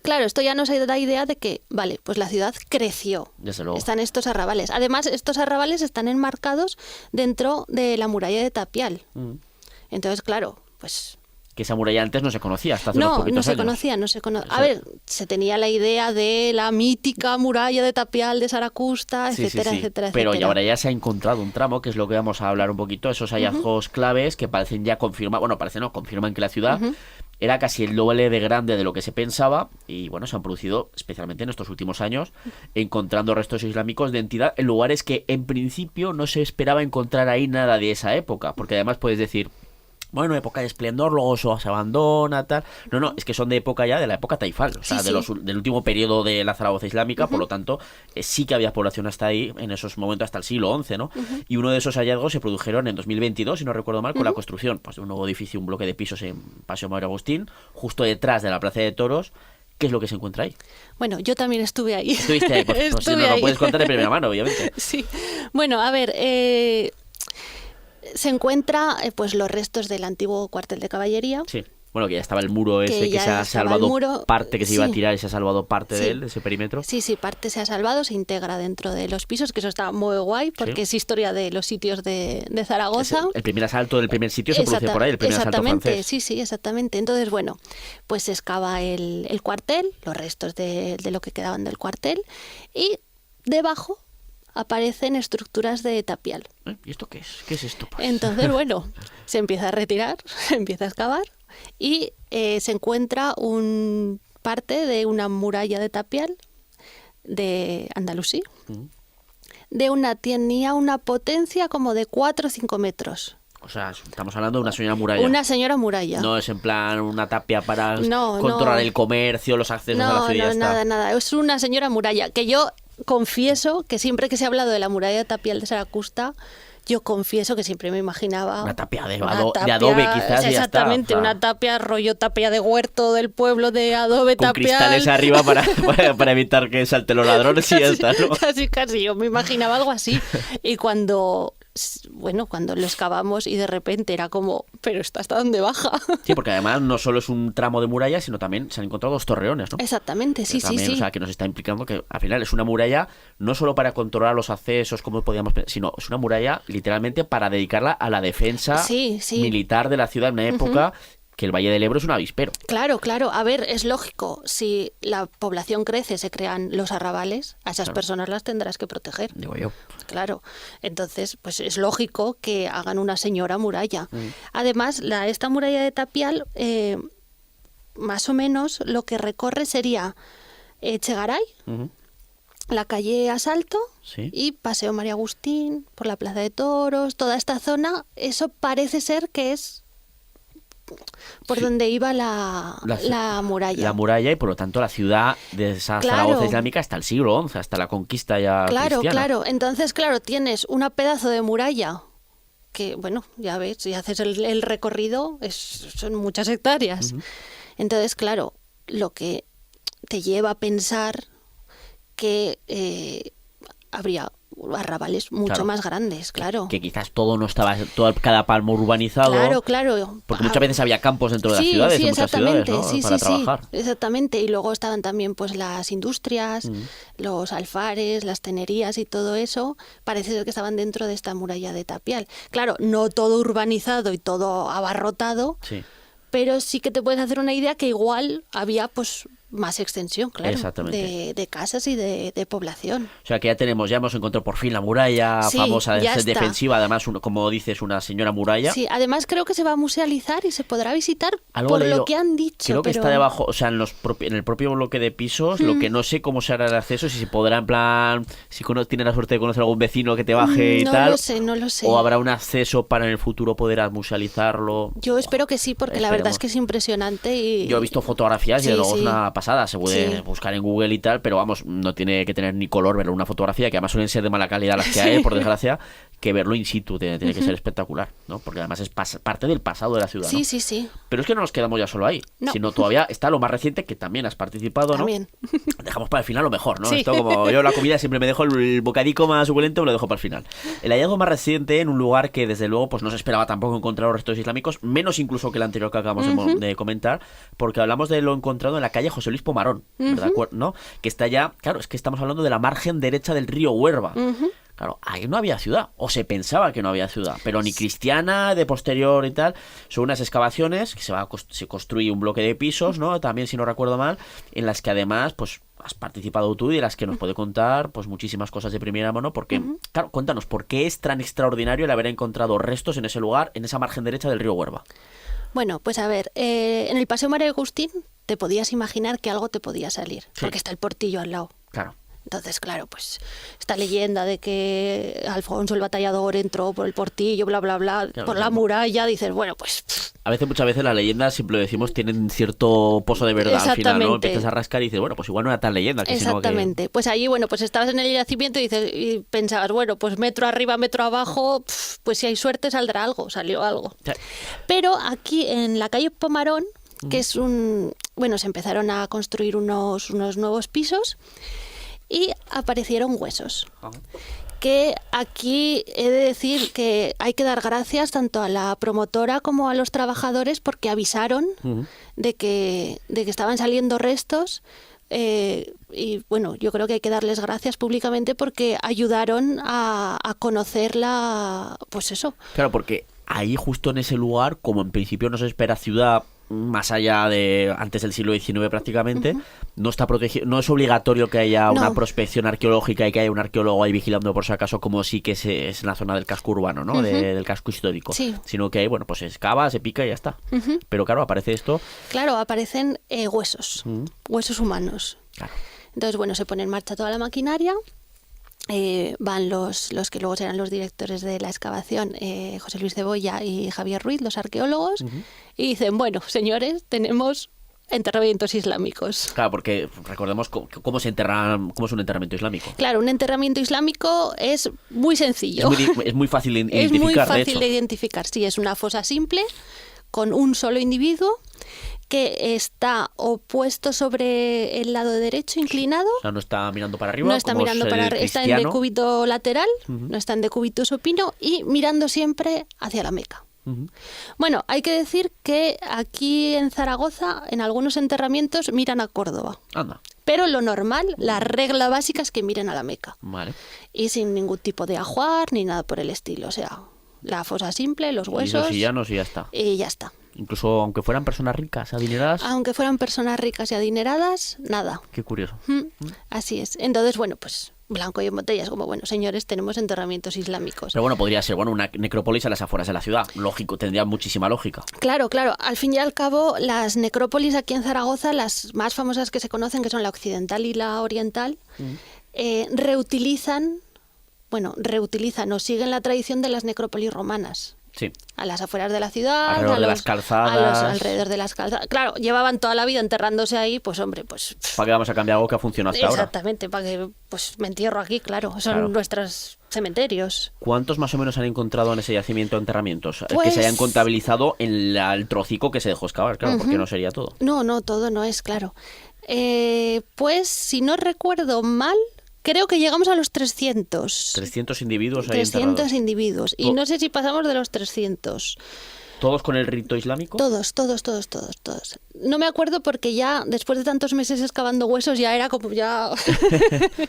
Claro, esto ya nos da idea de que, vale, pues la ciudad creció. Desde luego. Están estos arrabales. Además, estos arrabales están enmarcados dentro de la muralla de Tapial. Entonces, claro, pues... Que esa muralla antes no se conocía hasta hace unos poquitos años. No se conocía. A ver, se tenía la idea de la mítica muralla de Tapial de Saracusta, etcétera, etcétera. Pero ahora ya se ha encontrado un tramo, que es lo que vamos a hablar un poquito, esos hallazgos claves que parecen ya confirmar, confirman que la ciudad era casi el doble de grande de lo que se pensaba y bueno, se han producido, especialmente en estos últimos años, encontrando restos islámicos de entidad en lugares que en principio no se esperaba encontrar ahí nada de esa época, porque además puedes decir... Bueno, época de esplendor, luego eso se abandona, tal. No, es que son de época ya, de la época taifal, o sea, del último periodo de la Zaragoza islámica, por lo tanto, sí que había población hasta ahí, en esos momentos, hasta el siglo XI, ¿no? Y uno de esos hallazgos se produjeron en 2022, si no recuerdo mal, con la construcción pues, de un nuevo edificio, un bloque de pisos en Paseo Mario Agustín, justo detrás de la Plaza de Toros. ¿Qué es lo que se encuentra ahí? Bueno, yo también estuve ahí. ¿Estuviste ahí? Pues si nos lo puedes contar de primera mano, obviamente. Sí. Bueno, a ver... Se encuentra pues los restos del antiguo cuartel de caballería. Sí. Bueno, que ya estaba el muro ese que se ha salvado parte, que se iba a tirar y se ha salvado parte de él, de ese perímetro. Sí, parte se ha salvado, se integra dentro de los pisos, que eso está muy guay, porque es historia de los sitios de Zaragoza. El primer asalto del primer sitio se produce por ahí, el primer asalto francés. Sí, exactamente. Entonces, bueno, pues se excava el cuartel, los restos de lo que quedaban del cuartel, y debajo aparecen estructuras de tapial. ¿Y esto qué es? ¿Qué es esto? Pues? Entonces, bueno, se empieza a retirar, se empieza a excavar y se encuentra parte de una muralla de tapial de Andalusí. Tenía una potencia como de 4 o 5 metros. O sea, estamos hablando de una señora muralla. Una señora muralla. No es en plan una tapia para controlar el comercio, los accesos a la ciudad. No, nada. Es una señora muralla que yo... Confieso que siempre que se ha hablado de la muralla de Tapial de Saracusta, yo confieso que siempre me imaginaba... Una tapia de adobe, quizás, exactamente, y ya está. Una tapia, rollo tapia de huerto del pueblo de adobe, con tapial. Cristales arriba para evitar que salten los ladrones y ya está, ¿no? Casi, yo me imaginaba algo así. Y cuando lo excavamos y de repente era como, pero ¿hasta dónde baja? Sí, porque además no solo es un tramo de muralla, sino también se han encontrado 2 torreones, ¿no? Exactamente, sí. O sea, que nos está implicando que al final es una muralla no solo para controlar los accesos, como podíamos pensar, sino es una muralla literalmente para dedicarla a la defensa militar de la ciudad en una época... que el Valle del Ebro es un avispero. Claro. A ver, es lógico. Si la población crece, se crean los arrabales, a esas personas las tendrás que proteger. Digo yo. Claro. Entonces, pues es lógico que hagan una señora muralla. Además, esta muralla de Tapial, más o menos, lo que recorre sería Echegaray, la calle Asalto y Paseo María Agustín, por la Plaza de Toros, toda esta zona. Eso parece ser que es por donde iba la muralla. La muralla y por lo tanto la ciudad de esa Zaragoza islámica hasta el siglo XI, hasta la conquista ya cristiana. Claro. Entonces, tienes un pedazo de muralla que, bueno, ya ves, si haces el recorrido, son muchas hectáreas. Entonces, claro, lo que te lleva a pensar que habría arrabales mucho más grandes, claro. Que quizás todo no estaba, cada palmo urbanizado. Claro. Porque muchas veces había campos dentro de las ciudades, en muchas ciudades, ¿no? Para trabajar. Sí, exactamente. Y luego estaban también pues las industrias, los alfares, las tenerías y todo eso. Parece ser que estaban dentro de esta muralla de tapial. Claro, no todo urbanizado y todo abarrotado, pero sí que te puedes hacer una idea que igual había pues más extensión, claro, de casas y de población. O sea que ya hemos encontrado por fin la muralla famosa defensiva, además, como dices, una señora muralla. Sí, además creo que se va a musealizar y se podrá visitar por lo que han dicho. Creo que está debajo, o sea, en el propio bloque de pisos, lo que no sé cómo se hará el acceso, si se podrá en plan, si tienes la suerte de conocer a algún vecino que te baje y tal. No lo sé. O habrá un acceso para en el futuro poder musealizarlo. Yo espero que sí, porque la verdad es que es impresionante. Y yo he visto fotografías y luego es una pasada. Se puede buscar en Google y tal, pero vamos, no tiene que tener ni color verlo en una fotografía, que además suelen ser de mala calidad las que hay, por desgracia, que verlo in situ tiene que ser espectacular, ¿no? Porque además es parte del pasado de la ciudad, ¿no? Sí. Pero es que no nos quedamos ya solo ahí, sino todavía está lo más reciente, que también has participado, ¿no? También. Dejamos para el final lo mejor, ¿no? Esto, como yo la comida siempre me dejo el bocadico más suculento, me lo dejo para el final. El hallazgo más reciente en un lugar que desde luego pues no se esperaba tampoco encontrar los restos islámicos, menos incluso que el anterior que acabamos de comentar, porque hablamos de lo encontrado en la calle José Luis Pomarón, ¿verdad? ¿No? Que está ya, claro, es que estamos hablando de la margen derecha del río Huerva. Claro, ahí no había ciudad, o se pensaba que no había ciudad, pero ni cristiana, de posterior y tal. Son unas excavaciones que se construye un bloque de pisos, ¿no? También, si no recuerdo mal, en las que además, pues, has participado tú y de las que nos puede contar, pues, muchísimas cosas de primera mano, porque, claro, cuéntanos, ¿por qué es tan extraordinario el haber encontrado restos en ese lugar, en esa margen derecha del río Huerva? Bueno, pues a ver, en el Paseo María Agustín te podías imaginar que algo te podía salir, porque está el Portillo al lado. Claro. Entonces, claro, pues esta leyenda de que Alfonso el Batallador entró por el Portillo, bla, bla, bla, claro, por la muralla, dices, bueno, pues... Muchas veces las leyendas, siempre lo decimos, tienen cierto pozo de verdad al final, ¿no? Empiezas a rascar y dices, bueno, pues igual no era tan leyenda. Exactamente. Pues allí, bueno, pues estabas en el yacimiento y pensabas, bueno, pues metro arriba, metro abajo, pues si hay suerte saldrá algo, salió algo. Sí. Pero aquí en la calle Pomarón, que es se empezaron a construir unos nuevos pisos y aparecieron huesos. Que aquí he de decir que hay que dar gracias tanto a la promotora como a los trabajadores, porque avisaron de que estaban saliendo restos. Y bueno, yo creo que hay que darles gracias públicamente porque ayudaron a conocerla, pues eso. Claro, porque ahí justo en ese lugar, como en principio no se espera ciudad más allá de antes del siglo XIX prácticamente, no está protegido, no es obligatorio que haya una prospección arqueológica y que haya un arqueólogo ahí vigilando por si acaso, como sí que es en la zona del casco urbano, ¿no? Del casco histórico, sino que ahí, bueno, pues se excava, se pica y ya está. Pero claro, aparece esto. Claro, aparecen huesos humanos. Claro. Entonces, bueno, se pone en marcha toda la maquinaria. Van los que luego serán los directores de la excavación, José Luis Cebolla y Javier Ruiz, los arqueólogos, y dicen, bueno, señores, tenemos enterramientos islámicos. Claro, porque recordemos cómo es un enterramiento islámico. Claro, un enterramiento islámico es muy sencillo. Es muy fácil de identificar. Es muy fácil de identificar, sí, es una fosa simple con un solo individuo que está opuesto sobre el lado derecho, inclinado. O sea, no está mirando para arriba. No está mirando para arriba, está en decúbito lateral, no está en decúbito supino y mirando siempre hacia la Meca. Bueno, hay que decir que aquí en Zaragoza, en algunos enterramientos, miran a Córdoba. Anda. Pero lo normal, la regla básica es que miren a la Meca. Vale. Y sin ningún tipo de ajuar ni nada por el estilo. O sea, la fosa simple, los huesos. Y llanos y ya está. Y ya está. Incluso aunque fueran personas ricas, adineradas. Aunque fueran personas ricas y adineradas, nada. Qué curioso. Así es. Entonces, bueno, pues blanco y en botella es como, bueno, señores, tenemos enterramientos islámicos. Pero bueno, podría ser, una necrópolis a las afueras de la ciudad. Lógico, tendría muchísima lógica. Claro. Al fin y al cabo, las necrópolis aquí en Zaragoza, las más famosas que se conocen, que son la occidental y la oriental, reutilizan o siguen la tradición de las necrópolis romanas. Sí. A las afueras de la ciudad, alrededor de las calzadas. Alrededor de las calzadas. Claro, llevaban toda la vida enterrándose ahí, pues hombre, pues... ¿Para qué vamos a cambiar algo que ha funcionado hasta ahora? Exactamente, para que pues me entierro aquí, claro. Son nuestros cementerios. ¿Cuántos más o menos han encontrado en ese yacimiento de enterramientos? Pues... Que se hayan contabilizado en el trocico que se dejó excavar, claro, porque no sería todo. No, todo no es, claro. Pues, si no recuerdo mal, creo que llegamos a los 300. 300 individuos ahí 300 enterrados. individuos. Y no sé si pasamos de los 300. ¿Todos con el rito islámico? Todos. No me acuerdo porque ya después de tantos meses excavando huesos ya era como ya...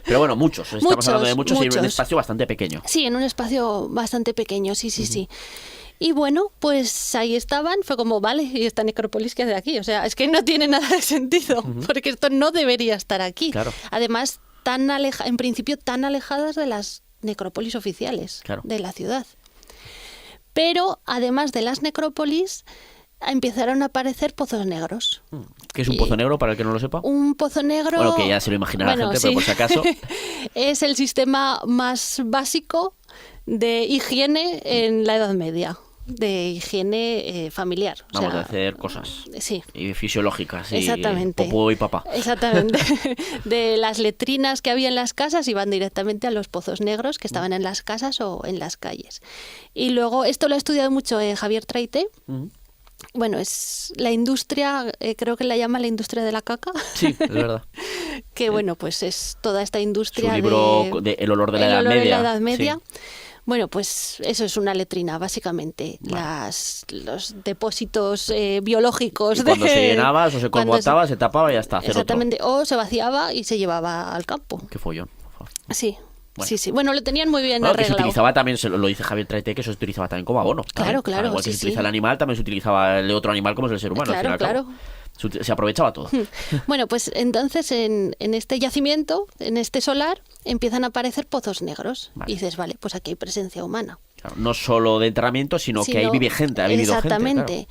Pero bueno, muchos. Estamos hablando de muchos y en un espacio bastante pequeño. Sí, en un espacio bastante pequeño, sí. Y bueno, pues ahí estaban, fue como, vale, ¿y esta necrópolis qué hace aquí? O sea, es que no tiene nada de sentido, porque esto no debería estar aquí. Claro. Además, en principio tan alejadas de las necrópolis oficiales de la ciudad. Pero además de las necrópolis, empezaron a aparecer pozos negros. ¿Qué es un pozo negro, para el que no lo sepa? Un pozo negro... Bueno, que ya se lo imaginará la gente, pero por si acaso... Es el sistema más básico de higiene en la Edad Media. De higiene familiar. Vamos a hacer cosas y fisiológicas. Exactamente. Popó y papá. Exactamente. De las letrinas que había en las casas iban directamente a los pozos negros que estaban en las casas o en las calles. Y luego, esto lo ha estudiado mucho Javier Traité. Bueno, es la industria, creo que la llama la industria de la caca. Sí, es verdad. Que bueno, pues es toda esta industria. Su libro de El olor de la Edad Media. Sí. Bueno, pues eso es una letrina, básicamente. Vale. Los depósitos biológicos. Y cuando se llenaba, o se corbotaba, se tapaba y ya está. Exactamente. O se vaciaba y se llevaba al campo. Qué follón. Sí. Bueno. Sí. Bueno, lo tenían muy bien arreglado. Que se utilizaba también, lo dice Javier Traité, que eso se utilizaba también como abono. Claro. Igual que se utiliza el animal, también se utilizaba el de otro animal como es el ser humano. Claro. Se aprovechaba todo. Bueno, pues entonces en este yacimiento, en este solar, empiezan a aparecer pozos negros. Vale. Y dices, vale, pues aquí hay presencia humana. Claro, no solo de enterramiento, sino que ahí vive gente, ha vivido gente. Exactamente.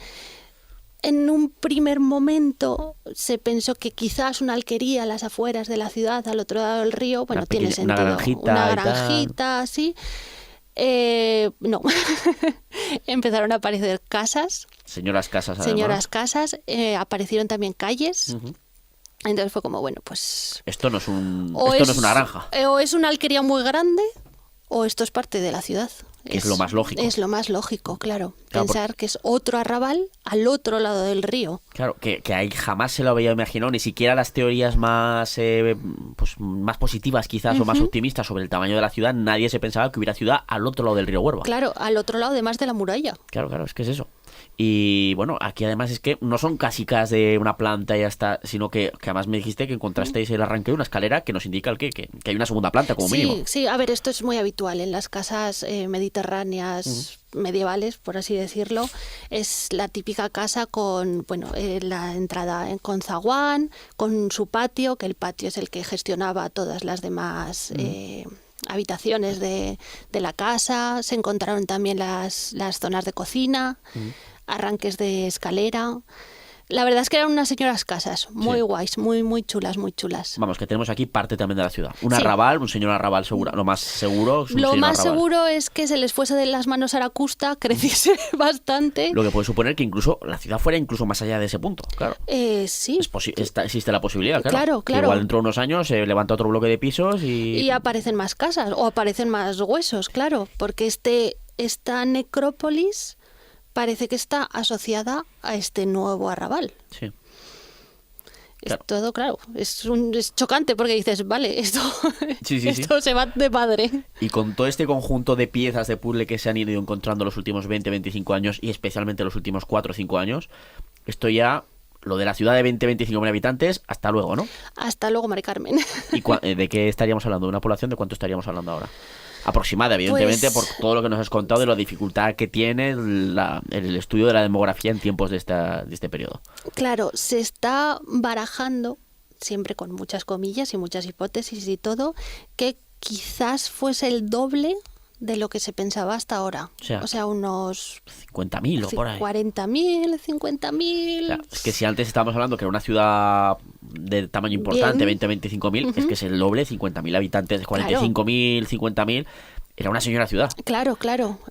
En un primer momento se pensó que quizás una alquería a las afueras de la ciudad, al otro lado del río, bueno, tiene sentido. Una granjita, así. No. Empezaron a aparecer casas. Señoras casas, además. Señoras casas. Aparecieron también calles. Entonces fue como, bueno, pues... Esto no es una granja. O es una alquería muy grande, o esto es parte de la ciudad. Que es lo más lógico. Es lo más lógico, claro. Pensar que es otro arrabal al otro lado del río. Claro, que ahí jamás se lo había imaginado, ni siquiera las teorías más más positivas quizás o más optimistas sobre el tamaño de la ciudad, nadie se pensaba que hubiera ciudad al otro lado del río Huerva. Claro, al otro lado además de la muralla. Claro, es que es eso. Y bueno, aquí además es que no son casicas de una planta y ya está, sino que además me dijiste que encontrasteis el arranque de una escalera que nos indica que hay una segunda planta como mínimo. Sí, a ver, esto es muy habitual en las casas mediterráneas medievales, por así decirlo. Es la típica casa con, la entrada con zaguán, con su patio, que el patio es el que gestionaba todas las demás habitaciones de la casa. Se encontraron también las zonas de cocina, arranques de escalera. La verdad es que eran unas señoras casas, muy guays, muy chulas, muy chulas. Vamos, que tenemos aquí parte también de la ciudad. Un arrabal, un señor arrabal seguro. Lo más seguro es un Lo más arrabal. seguro es que se les fuese de las manos a la custa, creciese bastante. Lo que puede suponer que incluso la ciudad fuera incluso más allá de ese punto, claro. Sí. Existe la posibilidad, claro. Igual dentro de unos años se levanta otro bloque de pisos y aparecen más casas o aparecen más huesos, claro, porque esta necrópolis parece que está asociada a este nuevo arrabal. Sí. Es todo, claro, es chocante porque dices, vale, esto se va de madre. Y con todo este conjunto de piezas de puzzle que se han ido encontrando los últimos 20-25 años y especialmente los últimos 4 o 5 años, esto ya, lo de la ciudad de 20-25 mil habitantes, hasta luego, ¿no? Hasta luego, Mari Carmen. ¿Y de qué estaríamos hablando? ¿De una población de cuánto estaríamos hablando ahora? Aproximada, evidentemente, por todo lo que nos has contado de la dificultad que tiene el estudio de la demografía en tiempos de este periodo. Claro, se está barajando, siempre con muchas comillas y muchas hipótesis y todo, que quizás fuese el doble de lo que se pensaba hasta ahora. O sea unos 50.000 o por ahí. 40.000, 50.000. O sea, es que si antes estábamos hablando que era una ciudad de tamaño importante, 20-25.000, es que es el doble, 50.000 habitantes, 45.000, 50.000. Era una señora ciudad. Claro.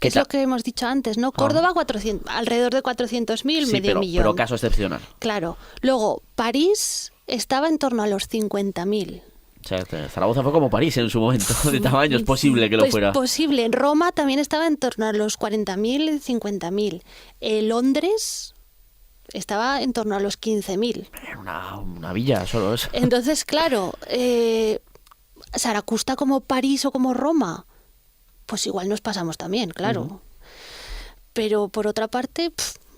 Es lo que hemos dicho antes, ¿no? Córdoba, 400, alrededor de 400.000, medio millón. Pero caso excepcional. Claro. Luego, París estaba en torno a los 50.000. O sea, Zaragoza fue como París en su momento, de tamaño, es posible que lo fuera. Posible. Roma también estaba en torno a los 40.000, 50.000. Londres estaba en torno a los 15.000. Una villa solo eso. Entonces, claro, Zaragoza como París o como Roma, pues igual nos pasamos también, claro. Uh-huh. Pero por otra parte,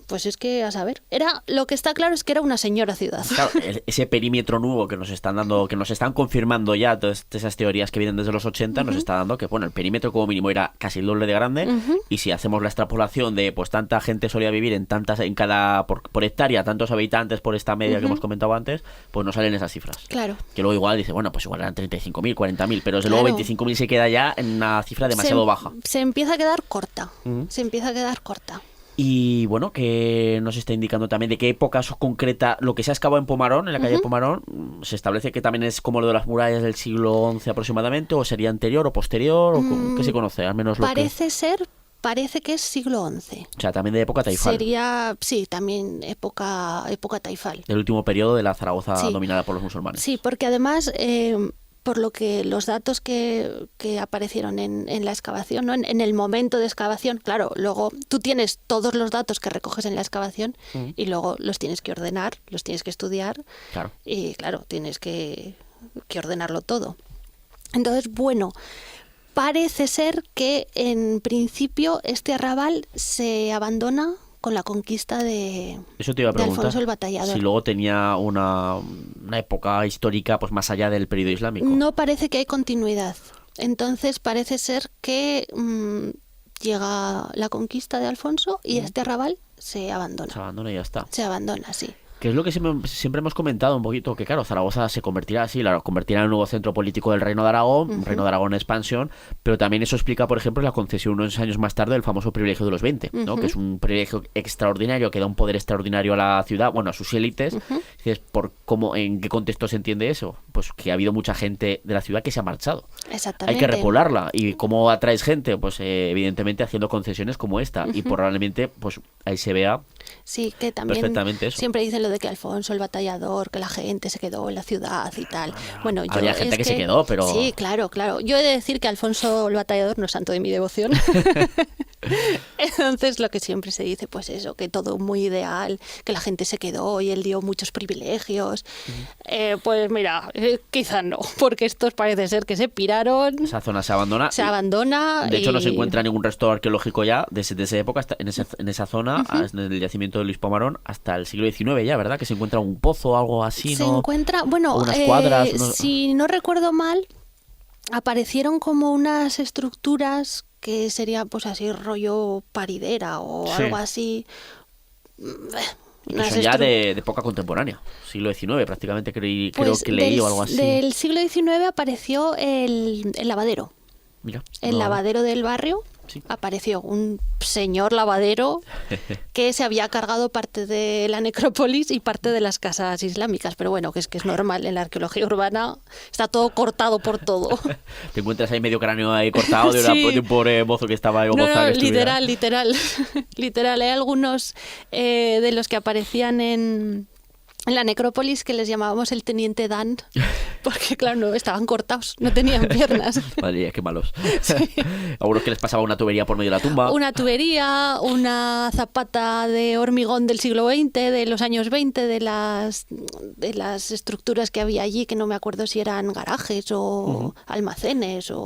pues es que a saber. Lo que está claro es que era una señora ciudad. Claro, ese perímetro nuevo que nos están dando, que nos están confirmando ya todas esas teorías que vienen desde los 80, nos está dando que, bueno, el perímetro como mínimo era casi el doble de grande, y si hacemos la extrapolación de, pues tanta gente solía vivir por hectárea, tantos habitantes por esta media que hemos comentado antes, pues nos salen esas cifras. Claro. Que luego igual dice, bueno, pues igual eran 35.000, 40.000, pero desde luego 25.000 se queda ya en una cifra demasiado baja. Se empieza a quedar corta. Y bueno, que nos está indicando también de qué época concreta lo que se ha excavado en Pomarón, en la calle Pomarón, se establece que también es como lo de las murallas del siglo XI aproximadamente, o sería anterior o posterior, o ¿qué se conoce? Al menos Parece que es siglo XI. O sea, también de época taifal. Sí, también época taifal. El último periodo de la Zaragoza dominada por los musulmanes. Sí, porque además, por lo que los datos que aparecieron en la excavación, ¿no? En el momento de excavación, claro, luego tú tienes todos los datos que recoges en la excavación y luego los tienes que ordenar, los tienes que estudiar, claro. Y claro, tienes que ordenarlo todo. Entonces, bueno, parece ser que en principio este arrabal se abandona con la conquista de Alfonso el Batallador. Si luego tenía una época histórica pues más allá del periodo islámico. No parece que hay continuidad. Entonces parece ser que llega la conquista de Alfonso y este arrabal se abandona. Se abandona y ya está. Se abandona, sí. Que es lo que siempre hemos comentado un poquito, que claro, Zaragoza se convertirá en el nuevo centro político del Reino de Aragón, un Reino de Aragón en expansión, pero también eso explica, por ejemplo, la concesión unos años más tarde del famoso privilegio de los 20, ¿no? Que es un privilegio extraordinario, que da un poder extraordinario a la ciudad, bueno, a sus élites. Dices, ¿en qué contexto se entiende eso? Pues que ha habido mucha gente de la ciudad que se ha marchado. Exactamente. Hay que repoblarla. ¿Y cómo atraes gente? Pues evidentemente haciendo concesiones como esta. Y probablemente, pues ahí se vea. Sí, que también perfectamente eso. Siempre dicen lo de que Alfonso el Batallador, que la gente se quedó en la ciudad y tal. Bueno, había gente que se quedó, pero... Sí, claro. Yo he de decir que Alfonso el Batallador no es santo de mi devoción. Entonces, lo que siempre se dice, pues eso, que todo muy ideal, que la gente se quedó y él dio muchos privilegios. Pues mira, quizá no, porque estos parece ser que se piraron. Esa zona se abandona. De hecho, no se encuentra ningún resto arqueológico ya desde esa época, en esa zona, en el yacimiento de Luis Pomarón, hasta el siglo XIX ya, ¿verdad? Que se encuentra un pozo o algo así, ¿no? Se encuentra, bueno, unas cuadras, si no recuerdo mal, aparecieron como unas estructuras que sería pues así rollo paridera o algo así. Son ya de época contemporánea, siglo XIX prácticamente, creo que leí o algo así. Del siglo XIX apareció el lavadero. Mira, lavadero del barrio. Sí. Apareció un señor lavadero que se había cargado parte de la necrópolis y parte de las casas islámicas, pero bueno, que es normal en la arqueología urbana, está todo cortado por todo. Te encuentras ahí medio cráneo ahí cortado de un pobre mozo que estaba ahí. Literal, hay algunos de los que aparecían en la necrópolis que les llamábamos el Teniente Dan, porque claro, no estaban cortados, no tenían piernas. Madre mía, qué malos. Sí. Algunos que les pasaba una tubería por medio de la tumba. Una tubería, una zapata de hormigón del siglo XX, de los años 20, de las estructuras que había allí, que no me acuerdo si eran garajes o almacenes o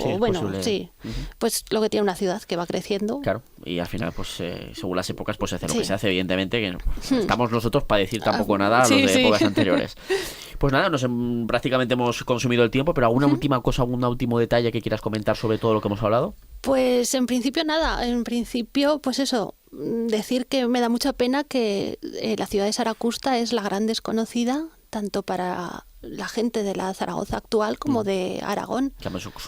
pues lo que tiene una ciudad que va creciendo. Claro, y al final, pues según las épocas, pues se hace lo que se hace, evidentemente, que no estamos nosotros para decir tampoco nada a los de épocas anteriores. Pues nada, prácticamente hemos consumido el tiempo, pero ¿alguna última cosa, algún último detalle que quieras comentar sobre todo lo que hemos hablado? Pues en principio nada, pues eso, decir que me da mucha pena que la ciudad de Saracusta es la gran desconocida, tanto para la gente de la Zaragoza actual como de Aragón.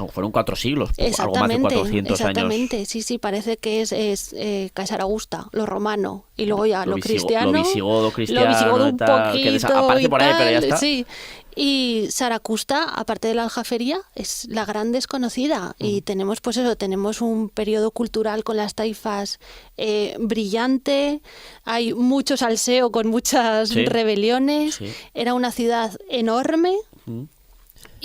Fueron 4 siglos, algo más de 400 exactamente, años. Sí, parece que es Caesar Augusta, lo romano, y luego ya lo cristiano. Lo visigodo cristiano, lo visigodo un poquito aparece por ahí, pero ya está. Sí, Y Saracusta, aparte de la aljafería, es la gran desconocida. Y tenemos, pues eso, tenemos un periodo cultural con las taifas brillante, hay mucho salseo con muchas rebeliones, era una ciudad enorme.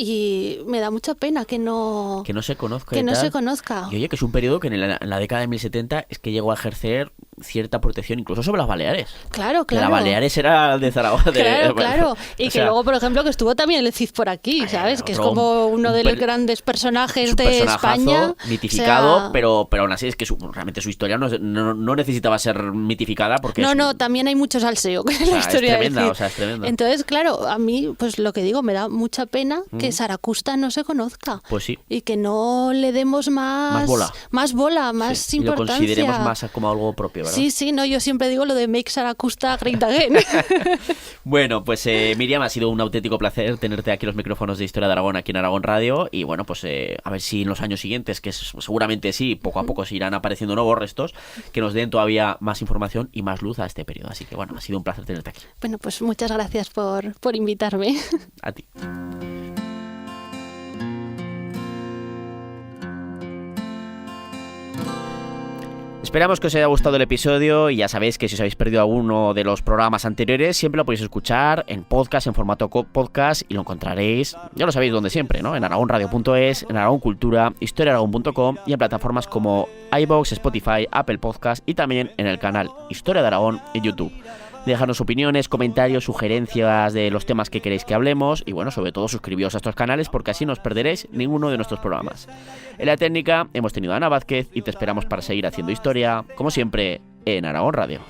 Y me da mucha pena que no se conozca. Se conozca. Y oye, que es un periodo que en la década de 1070 es que llegó a ejercer cierta protección incluso sobre las Baleares. Claro. Que las Baleares era de Zaragoza. Claro. Y que luego, por ejemplo, que estuvo también el Cid por aquí, ¿sabes? Que es como uno de los grandes personajes de España. Mitificado, pero aún así es que realmente su historia no necesitaba ser mitificada porque... No, también hay mucho salseo en la historia del Cid. Es tremenda. Entonces, claro, a mí, pues lo que digo, me da mucha pena que Saracusta no se conozca. Pues sí. Y que no le demos más bola, más importancia. Y lo consideremos más como algo propio, ¿verdad? Sí, no, yo siempre digo lo de Make Saracusta Great Again. Bueno, pues Miriam, ha sido un auténtico placer tenerte aquí en los micrófonos de Historia de Aragón, aquí en Aragón Radio, y bueno, pues a ver si en los años siguientes, que seguramente sí, poco a poco se irán apareciendo nuevos restos, que nos den todavía más información y más luz a este periodo. Así que bueno, ha sido un placer tenerte aquí. Bueno, pues muchas gracias por invitarme. A ti. Esperamos que os haya gustado el episodio y ya sabéis que si os habéis perdido alguno de los programas anteriores siempre lo podéis escuchar en podcast, en formato podcast, y lo encontraréis, ya lo sabéis donde siempre, ¿no? En aragonradio.es, en Aragón Cultura, historiaaragón.com y en plataformas como iVoox, Spotify, Apple Podcast y también en el canal Historia de Aragón en YouTube. Dejadnos opiniones, comentarios, sugerencias de los temas que queréis que hablemos y bueno, sobre todo suscribíos a estos canales porque así no os perderéis ninguno de nuestros programas. En la técnica hemos tenido a Ana Vázquez y te esperamos para seguir haciendo historia, como siempre, en Aragón Radio.